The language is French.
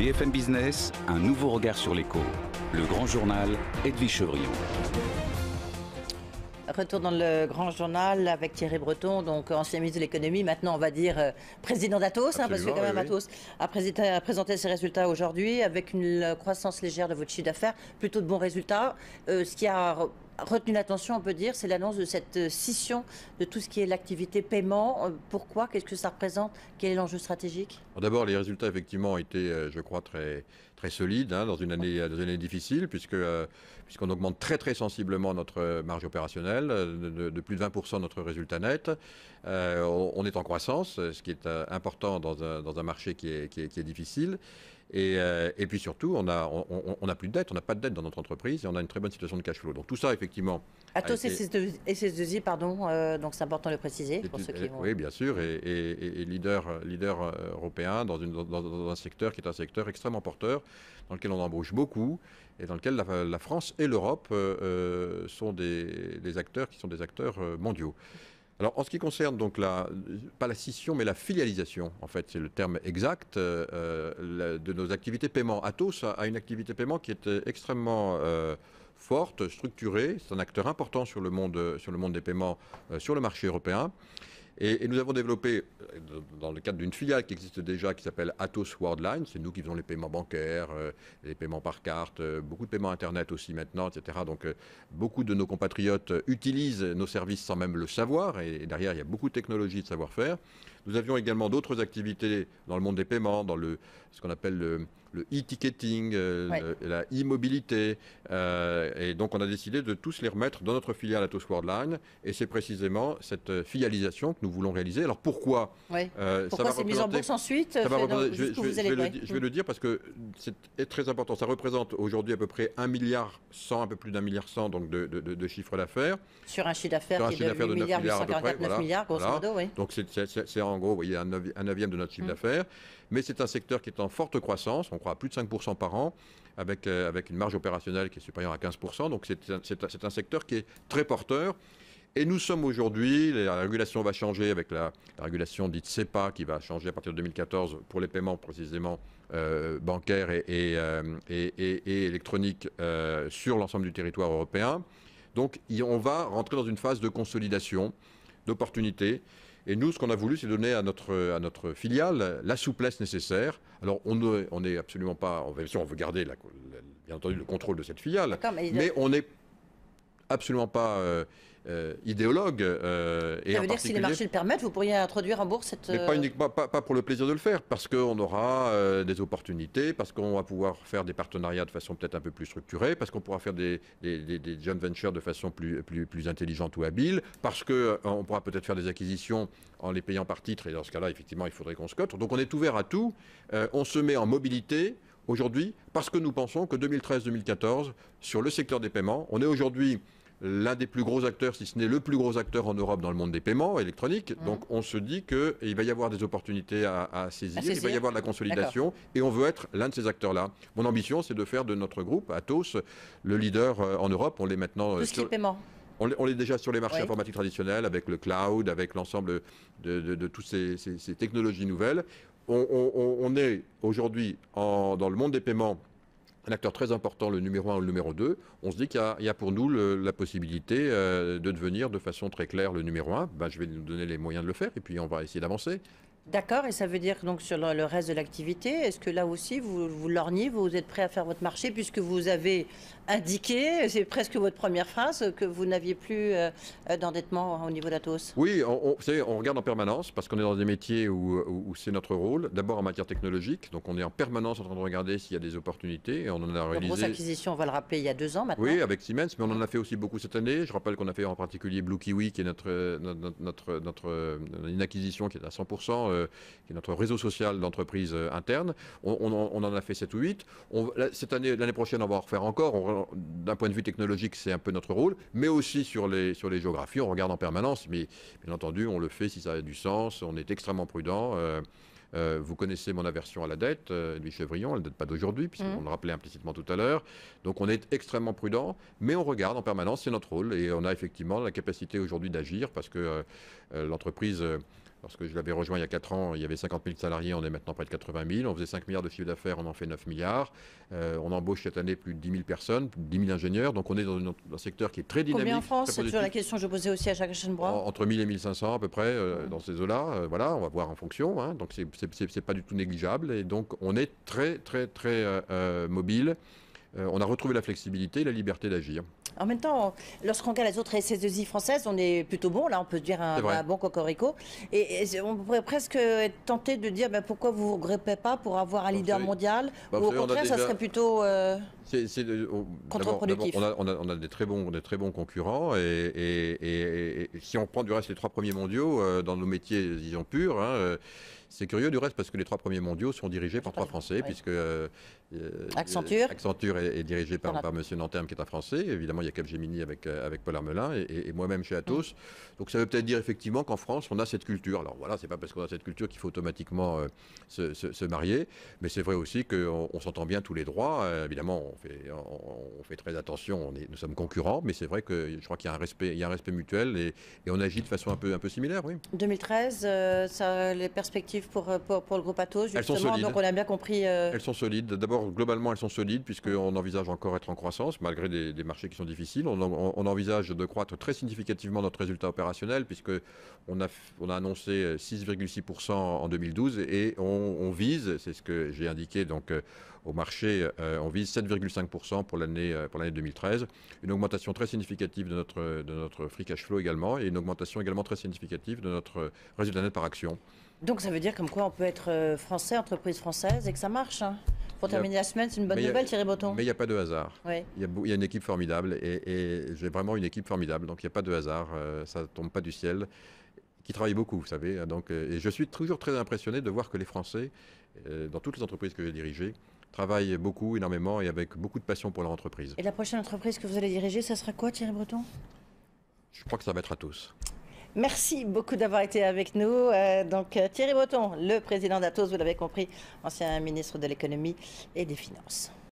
BFM Business, un nouveau regard sur l'éco. Le grand journal, Edwige Chevrillon. Retour dans le grand journal avec Thierry Breton, donc ancien ministre de l'économie, maintenant on va dire président d'Atos, parce que quand même Atos a présenté ses résultats aujourd'hui avec une croissance légère de votre chiffre d'affaires, plutôt de bons résultats. Ce qui a retenu l'attention, on peut dire, c'est l'annonce de cette scission de tout ce qui est l'activité paiement. Pourquoi? Qu'est-ce que ça représente? Quel est l'enjeu stratégique? D'abord, les résultats effectivement ont été, je crois, très solides dans une année difficile, puisqu'on augmente très sensiblement notre marge opérationnelle, de plus de 20% notre résultat net. On est en croissance, ce qui est important dans un marché qui est difficile. Et puis surtout, on n'a plus de dette, on n'a pas de dette dans notre entreprise et on a une très bonne situation de cash flow. Donc tout ça, effectivement... Atos et SS2I, pardon, donc c'est important de le préciser pour ceux qui vont... Oui, bien sûr, et leader européen dans un secteur qui est un secteur extrêmement porteur, dans lequel on embauche beaucoup et dans lequel la France et l'Europe sont des acteurs qui sont des acteurs mondiaux. Alors, en ce qui concerne donc pas la scission, mais la filialisation, en fait, c'est le terme exact de nos activités paiement. Atos a une activité paiement qui est extrêmement forte, structurée. C'est un acteur important sur le monde des paiements sur le marché européen. Et nous avons développé, dans le cadre d'une filiale qui existe déjà, qui s'appelle Atos Worldline, c'est nous qui faisons les paiements bancaires, les paiements par carte, beaucoup de paiements Internet aussi maintenant, etc. Donc beaucoup de nos compatriotes utilisent nos services sans même le savoir, et derrière il y a beaucoup de technologies et de savoir-faire. Nous avions également d'autres activités dans le monde des paiements, dans ce qu'on appelle le e-ticketing, la e-mobilité. Et donc on a décidé de tous les remettre dans notre filiale Atos Worldline. Et c'est précisément cette filialisation que nous voulons réaliser. Alors pourquoi Pourquoi c'est mis en bourse ensuite? Je vais le dire parce que c'est très important. Ça représente aujourd'hui à peu près 1,1 milliard, un peu plus d'1,1 milliard donc de chiffre d'affaires. Sur un chiffre d'affaires qui est de 8 milliards, 849 milliards, grosso modo, oui. Donc c'est en gros, vous voyez, un neuvième de notre chiffre d'affaires. Mais c'est un secteur qui est en forte croissance, on croit à plus de 5% par an, avec une marge opérationnelle qui est supérieure à 15%. Donc c'est un secteur qui est très porteur. Et nous sommes aujourd'hui, la régulation va changer avec la régulation dite CEPA qui va changer à partir de 2014 pour les paiements précisément bancaires et électroniques sur l'ensemble du territoire européen. Donc on va rentrer dans une phase de consolidation, d'opportunité. Et nous, ce qu'on a voulu, c'est donner à notre filiale la souplesse nécessaire. Alors, on n'est absolument pas... Bien sûr, on veut garder, bien entendu, le contrôle de cette filiale, mais on n'est absolument pas idéologue. Ça veut dire que si les marchés le permettent, vous pourriez introduire en bourse cette... Mais pas pour le plaisir de le faire, parce qu'on aura des opportunités, parce qu'on va pouvoir faire des partenariats de façon peut-être un peu plus structurée, parce qu'on pourra faire des joint ventures de façon plus intelligente ou habile, parce qu'on pourra peut-être faire des acquisitions en les payant par titre, et dans ce cas-là, effectivement, il faudrait qu'on se cote. Donc on est ouvert à tout, on se met en mobilité aujourd'hui, parce que nous pensons que 2013-2014, sur le secteur des paiements, on est aujourd'hui l'un des plus gros acteurs, si ce n'est le plus gros acteur en Europe dans le monde des paiements électroniques. Donc on se dit qu'il va y avoir des opportunités à saisir, il va y avoir de la consolidation, et on veut être l'un de ces acteurs-là. Mon ambition, c'est de faire de notre groupe, Atos, le leader en Europe. On l'est maintenant... Tout ce qui est paiement. On l'est déjà sur les marchés informatiques traditionnels, avec le cloud, avec l'ensemble de toutes ces technologies nouvelles. On est aujourd'hui dans le monde des paiements un acteur très important, le numéro 1 ou le numéro 2, on se dit qu'il y a pour nous la possibilité de devenir de façon très claire le numéro 1. Je vais nous donner les moyens de le faire et puis on va essayer d'avancer. D'accord, et ça veut dire donc sur le reste de l'activité, est-ce que là aussi vous lorgnez, vous êtes prêt à faire votre marché puisque vous avez indiqué, c'est presque votre première phrase, que vous n'aviez plus d'endettement au niveau d'Atos? Oui, vous savez, on regarde en permanence parce qu'on est dans des métiers où c'est notre rôle. D'abord en matière technologique, donc on est en permanence en train de regarder s'il y a des opportunités et on en a réalisé... Une grosse acquisition, on va le rappeler, il y a 2 ans maintenant. Oui, avec Siemens, mais on en a fait aussi beaucoup cette année. Je rappelle qu'on a fait en particulier Blue Kiwi, qui est une acquisition qui est à 100%, qui est notre réseau social d'entreprise interne. On en a fait 7 ou 8. L'année prochaine, on va en refaire encore. D'un point de vue technologique, c'est un peu notre rôle, mais aussi sur les géographies, on regarde en permanence. Mais bien entendu, on le fait si ça a du sens. On est extrêmement prudent. Vous connaissez mon aversion à la dette, Edwige Chevrillon, elle ne date pas d'aujourd'hui, puisqu'on le rappelait implicitement tout à l'heure. Donc on est extrêmement prudent, mais on regarde en permanence, c'est notre rôle. Et on a effectivement la capacité aujourd'hui d'agir, parce que l'entreprise lorsque je l'avais rejoint il y a 4 ans, il y avait 50 000 salariés, on est maintenant près de 80 000. On faisait 5 milliards de chiffre d'affaires, on en fait 9 milliards. On embauche cette année plus de 10 000 personnes, plus de 10 000 ingénieurs. Donc on est dans un secteur qui est très dynamique. Combien en France? C'est toujours la question que je posais aussi à Jacques Aschenbroich. Entre 1000 et 1500 à peu près, dans ces eaux-là. Voilà, on va voir en fonction. Hein. Donc c'est pas du tout négligeable. Et donc on est très, très, très mobile. On a retrouvé la flexibilité et la liberté d'agir. En même temps, lorsqu'on regarde les autres SS2I françaises, on est plutôt bon. Là, on peut se dire un bon cocorico. Et on pourrait presque être tenté de dire pourquoi vous ne vous grippez pas pour avoir un leader mondial, ou au contraire, ça serait plutôt contre-productif. On a des très bons concurrents. Et si on prend du reste les 3 premiers mondiaux dans nos métiers, disons purs, hein, c'est curieux du reste parce que les 3 premiers mondiaux sont dirigés par 3 Français, puisque Accenture est dirigé par M. Nanterme, qui est un Français. Évidemment, il y a Capgemini avec Paul Armelin et moi-même chez Atos. Donc ça veut peut-être dire effectivement qu'en France, on a cette culture. Alors voilà, c'est pas parce qu'on a cette culture qu'il faut automatiquement se marier, mais c'est vrai aussi qu'on s'entend bien tous les droits. Évidemment, on fait très attention, nous sommes concurrents, mais c'est vrai que je crois qu'il y a un respect mutuel et on agit de façon un peu similaire, oui. 2013, les perspectives pour le groupe Atos, justement, elles sont solides. Donc on a bien compris. Elles sont solides. D'abord, globalement, elles sont solides puisqu'on envisage encore être en croissance, malgré des marchés qui sont difficiles. On envisage de croître très significativement notre résultat opérationnel puisqu'on a annoncé 6,6% en 2012 et on vise, c'est ce que j'ai indiqué donc au marché, on vise 7,5% pour l'année 2013. Une augmentation très significative de notre free cash flow également et une augmentation également très significative de notre résultat net par action. Donc ça veut dire comme quoi on peut être français, entreprise française et que ça marche. Hein. Pour terminer la semaine, c'est une bonne nouvelle, Thierry Breton. Mais il n'y a pas de hasard. Oui. Il y a une équipe formidable et j'ai vraiment une équipe formidable. Donc il n'y a pas de hasard, ça ne tombe pas du ciel, qui travaille beaucoup, vous savez. Donc, et je suis toujours très impressionné de voir que les Français, dans toutes les entreprises que j'ai dirigées, travaillent beaucoup, énormément et avec beaucoup de passion pour leur entreprise. Et la prochaine entreprise que vous allez diriger, ça sera quoi, Thierry Breton? Je crois que ça va être Atos. Merci beaucoup d'avoir été avec nous. Donc Thierry Breton, le président d'Atos, vous l'avez compris, ancien ministre de l'économie et des finances.